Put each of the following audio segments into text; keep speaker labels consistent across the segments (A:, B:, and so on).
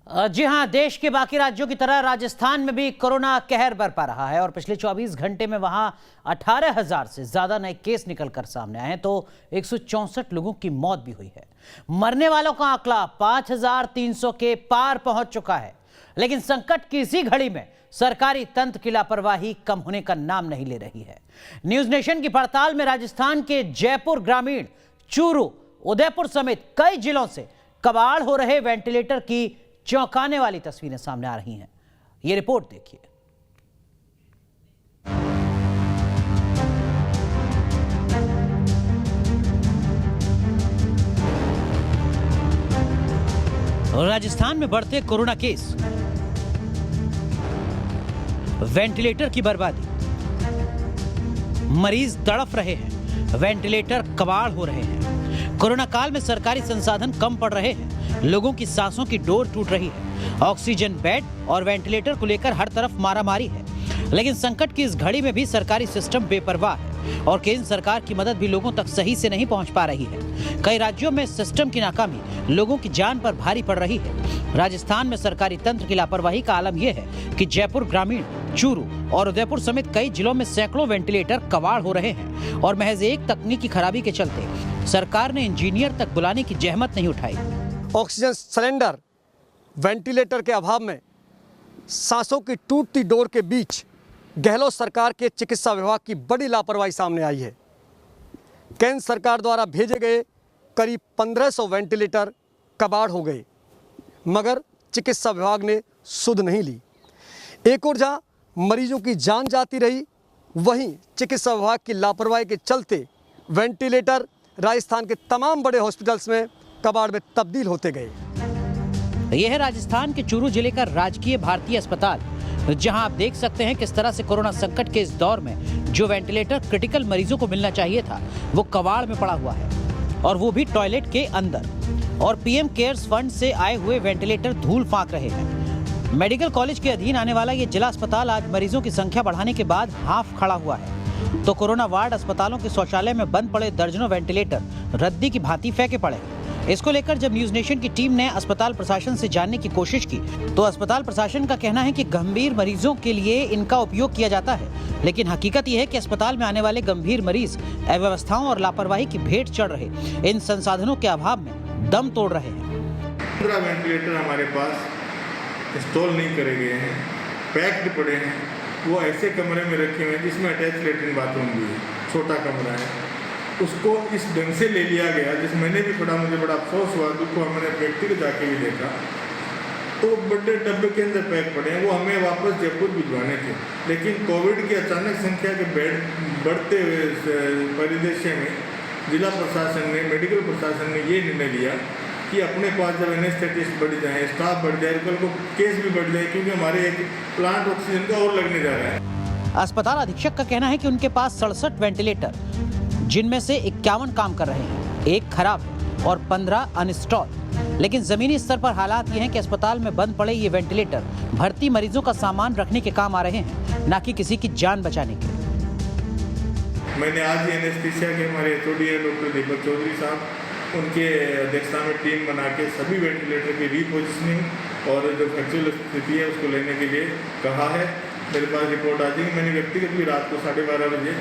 A: जी हां, देश के बाकी राज्यों की तरह राजस्थान में भी कोरोना कहर बरपा रहा है और पिछले 24 घंटे में वहां 18,000 से ज्यादा नए केस निकलकर सामने आए हैं तो 164 लोगों की मौत भी हुई है। मरने वालों का आंकड़ा 5,300 के पार पहुंच चुका है। लेकिन संकट की इसी घड़ी में सरकारी तंत्र की लापरवाही कम होने का नाम नहीं ले रही है। न्यूज नेशन की पड़ताल में राजस्थान के जयपुर ग्रामीण, चूरू, उदयपुर समेत कई जिलों से कबाड़ हो रहे वेंटिलेटर की चौंकाने वाली तस्वीरें सामने आ रही हैं। ये रिपोर्ट देखिए। राजस्थान में बढ़ते कोरोना केस, वेंटिलेटर की बर्बादी, मरीज तड़फ रहे हैं, वेंटिलेटर कबाड़ हो रहे हैं। कोरोना काल में सरकारी संसाधन कम पड़ रहे हैं, लोगों की सांसों की डोर टूट रही है, ऑक्सीजन बेड और वेंटिलेटर को लेकर हर तरफ मारामारी है। लेकिन संकट की इस घड़ी में भी सरकारी सिस्टम बेपरवाह है और केंद्र सरकार की मदद भी लोगों तक सही से नहीं पहुंच पा रही है। कई राज्यों में सिस्टम की नाकामी लोगों की जान पर भारी पड़ रही है। राजस्थान में सरकारी तंत्र की लापरवाही का आलम यह है कि जयपुर ग्रामीण, चूरू और उदयपुर समेत कई जिलों में सैकड़ों वेंटिलेटर कबाड़ हो रहे हैं और महज एक तकनीकी खराबी के चलते सरकार ने इंजीनियर तक बुलाने की जहमत नहीं उठाई।
B: ऑक्सीजन सिलेंडर, वेंटिलेटर के अभाव में सांसों की टूटती डोर के बीच गहलोत सरकार के चिकित्सा विभाग की बड़ी लापरवाही सामने आई है। केंद्र सरकार द्वारा भेजे गए करीब 1500 वेंटिलेटर कबाड़ हो गए, मगर चिकित्सा विभाग ने सुध नहीं ली। एक ओर जहां मरीजों की जान जाती रही, वहीं चिकित्सा विभाग की लापरवाही के चलते वेंटिलेटर राजस्थान के तमाम बड़े हॉस्पिटल्स में कबाड़ में तब्दील होते गए।
A: यह है राजस्थान के चूरू जिले का राजकीय भारतीय अस्पताल, जहां आप देख सकते हैं किस तरह से कोरोना संकट के इस दौर में जो वेंटिलेटर क्रिटिकल मरीजों को मिलना चाहिए था वो कबाड़ में पड़ा हुआ है, और वो भी टॉयलेट के अंदर। और पीएम केयर्स फंड से आए हुए वेंटिलेटर धूल फांक रहे हैं। मेडिकल कॉलेज के अधीन आने वाला ये जिला अस्पताल आज मरीजों की संख्या बढ़ाने के बाद हाफ खड़ा हुआ है तो कोरोना वार्ड अस्पतालों के शौचालय में बंद पड़े दर्जनों वेंटिलेटर रद्दी की भांति फेंके पड़े। इसको लेकर जब न्यूज नेशन की टीम ने अस्पताल प्रशासन से जानने की कोशिश की तो अस्पताल प्रशासन का कहना है कि गंभीर मरीजों के लिए इनका उपयोग किया जाता है, लेकिन हकीकत यह है कि अस्पताल में आने वाले गंभीर मरीज अव्यवस्थाओं और लापरवाही की भेंट चढ़ रहे इन संसाधनों के अभाव में दम तोड़ रहे हैं।
C: 15 वेंटिलेटर हमारे पास इंस्टॉल नहीं करे गए हैं, पैक्ड पड़े हैं। वो ऐसे कमरे में रखे हुए हैं जिसमें अटैच लेटरिन बाथरूम भी है, छोटा कमरा है। उसको इस ढंग से ले लिया गया, जिस मैंने भी पढ़ा, मुझे बड़ा अफसोस हुआ। दुख मैंने व्यक्ति को जाके भी देखा तो बड़े डब्बे के अंदर पैक पड़े हैं। वो हमें वापस जयपुर भिजवाने थे, लेकिन कोविड की अचानक संख्या के बेड बढ़ते हुए परिदृश्य में जिला प्रशासन ने, मेडिकल प्रशासन ने ये निर्णय लिया कि अपने पास जब एनेस्थेटिस्ट बढ़ जाए, स्टाफ बढ़ जाए, कल को केस भी बढ़ जाए, क्योंकि हमारे एक प्लांट ऑक्सीजन का और लगने जा रहा है।
A: अस्पताल अधीक्षक का कहना है कि उनके पास 67 वेंटिलेटर, जिनमें से 51 काम कर रहे हैं, एक खराब है और 15 अनइंस्टॉल। लेकिन जमीनी स्तर पर हालात ये हैं कि अस्पताल में बंद पड़े ये वेंटिलेटर भर्ती मरीजों का सामान रखने के काम आ रहे हैं, ना कि किसी की जान बचाने के।
C: मैंने आज ही एनेस्थीसिया के हमारे एचओडी है डॉक्टर दीपक चौधरी साहब, उनके अध्यक्षता में टीम बना के सभी वेंटिलेटर की रीपोजिशनिंग और जो एक्चुअल स्थिति है उसको लेने के लिए कहा है। मेरे पास रिपोर्ट आ जाएगी। मैंने व्यक्तिगत भी रात को 12:30 बजे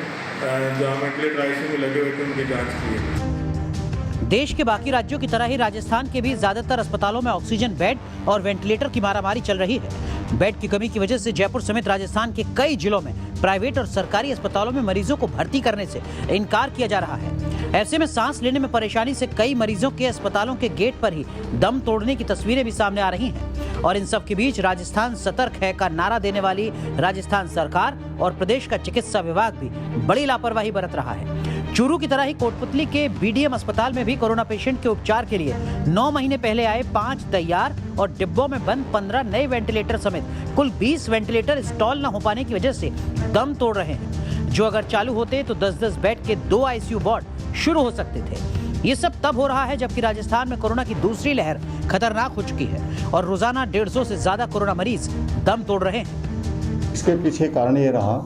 C: जो वेंटिलेटर आईसीयू में लगे हुए थे उनकी जांच की है।
A: देश के बाकी राज्यों की तरह ही राजस्थान के भी ज्यादातर अस्पतालों में ऑक्सीजन बेड और वेंटिलेटर की मारामारी चल रही है। बेड की कमी की वजह से जयपुर समेत राजस्थान के कई जिलों में प्राइवेट और सरकारी अस्पतालों में मरीजों को भर्ती करने से इनकार किया जा रहा है। ऐसे में सांस लेने में परेशानी से कई मरीजों के अस्पतालों के गेट पर ही दम तोड़ने की तस्वीरें भी सामने आ रही हैं। और इन सब के बीच राजस्थान सतर्क है का नारा देने वाली राजस्थान सरकार और प्रदेश का चिकित्सा विभाग भी बड़ी लापरवाही बरत रहा है। चूरू की तरह ही कोटपुतली के बीडीएम अस्पताल में भी कोरोना पेशेंट के उपचार के लिए 9 महीने पहले आए 5 तैयार और डिब्बों में बंद 15 नए वेंटिलेटर समेत कुल 20 वेंटिलेटर इंस्टॉल न हो पाने की वजह से दम तोड़ रहे हैं, जो अगर चालू होते तो 10-10 बेड के 2 आईसीयू वार्ड शुरू हो सकते थे। ये सब तब हो रहा है जबकि राजस्थान में कोरोना की दूसरी लहर खतरनाक हो चुकी है और रोजाना 150 से ज्यादा कोरोना मरीज दम तोड़ रहे हैं।
D: इसके पीछे कारण ये रहा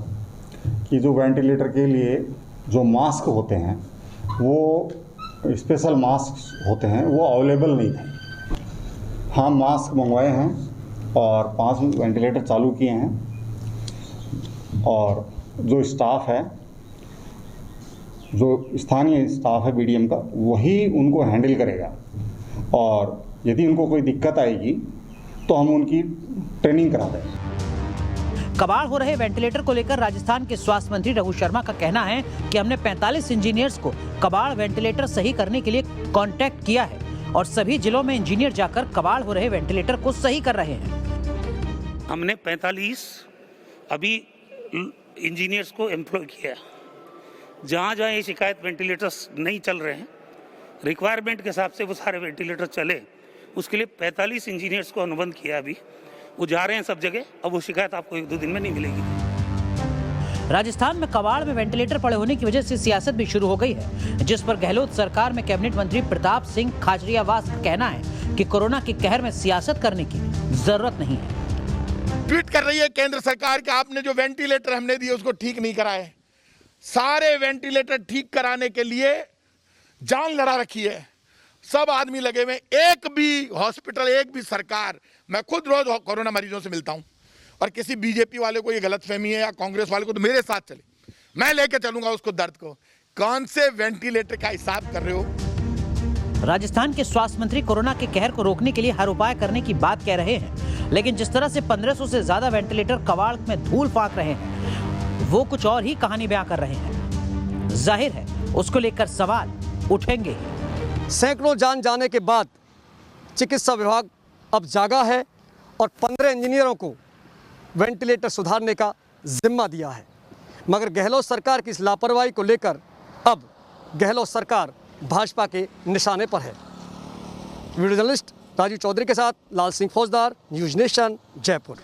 D: कि जो वेंटिलेटर के लिए जो मास्क होते हैं, वो स्पेशल मास्क होते हैं, वो अवेलेबल नहीं थे। हाँ, मास्क मंगवाए हैं और 5 वेंटिलेटर चालू किए हैं और जो स्टाफ है, जो स्थानीय स्टाफ है बीडीएम का, वही उनको हैंडल करेगा और यदि उनको कोई दिक्कत आएगी तो हम उनकी ट्रेनिंग करा देंगे।
A: कबाड़ हो रहे वेंटिलेटर को लेकर राजस्थान के स्वास्थ्य मंत्री रघु शर्मा का कहना है कि हमने 45 इंजीनियर्स को कबाड़ वेंटिलेटर सही करने के लिए कांटेक्ट किया है और सभी जिलों में इंजीनियर जाकर कबाड़ हो रहे वेंटिलेटर को सही कर रहे हैं।
E: हमने 45 अभी इंजीनियर्स को एम्प्लॉय किया। जहाँ जहाँ ये शिकायत वेंटिलेटर्स नहीं चल रहे हैं, रिक्वायरमेंट के हिसाब से वो सारे वेंटिलेटर चले, उसके लिए 45 इंजीनियर्स को अनुबंध किया। अभी वो जा रहे हैं सब जगह। अब वो शिकायत आपको 1-2 दिन में नहीं मिलेगी।
A: राजस्थान में कबाड़ में वेंटिलेटर पड़े होने की वजह से सियासत भी शुरू हो गई है, जिस पर गहलोत सरकार में कैबिनेट मंत्री प्रताप सिंह खाचरियावास का कहना है कि कोरोना के कहर में सियासत करने की जरूरत नहीं है।
F: ट्वीट कर रही है केंद्र सरकार कि आपने जो वेंटिलेटर हमने दिए उसको ठीक नहीं कराए। सारे वेंटिलेटर ठीक कराने के लिए जान लड़ा रखी है, सब आदमी लगे हुए। एक भी हॉस्पिटल, एक भी सरकार, मैं खुद रोज कोरोना मरीजों से मिलता हूं और किसी बीजेपी वाले को ये गलतफहमी है या कांग्रेस वाले को, तो मेरे साथ चले, मैं लेके चलूंगा उसको दर्द को। कौन से वेंटिलेटर का हिसाब कर रहे हो?
A: राजस्थान के स्वास्थ्य मंत्री कोरोना के कहर को रोकने के लिए हर उपाय करने की बात कह रहे हैं, लेकिन जिस तरह से 1500 से ज्यादा वेंटिलेटर कबाड़ में धूल फाक रहे हैं, वो कुछ और ही कहानी बयां कर रहे हैं। जाहिर है उसको लेकर सवाल उठेंगे ही।
B: सैकड़ों जान जाने के बाद चिकित्सा विभाग अब जागा है और 15 इंजीनियरों को वेंटिलेटर सुधारने का जिम्मा दिया है। मगर गहलोत सरकार की इस लापरवाही को लेकर अब गहलोत सरकार भाजपा के निशाने पर है। वीडियो जर्नलिस्ट राजीव चौधरी के साथ लाल सिंह फौजदार, न्यूज़ नेशन, जयपुर।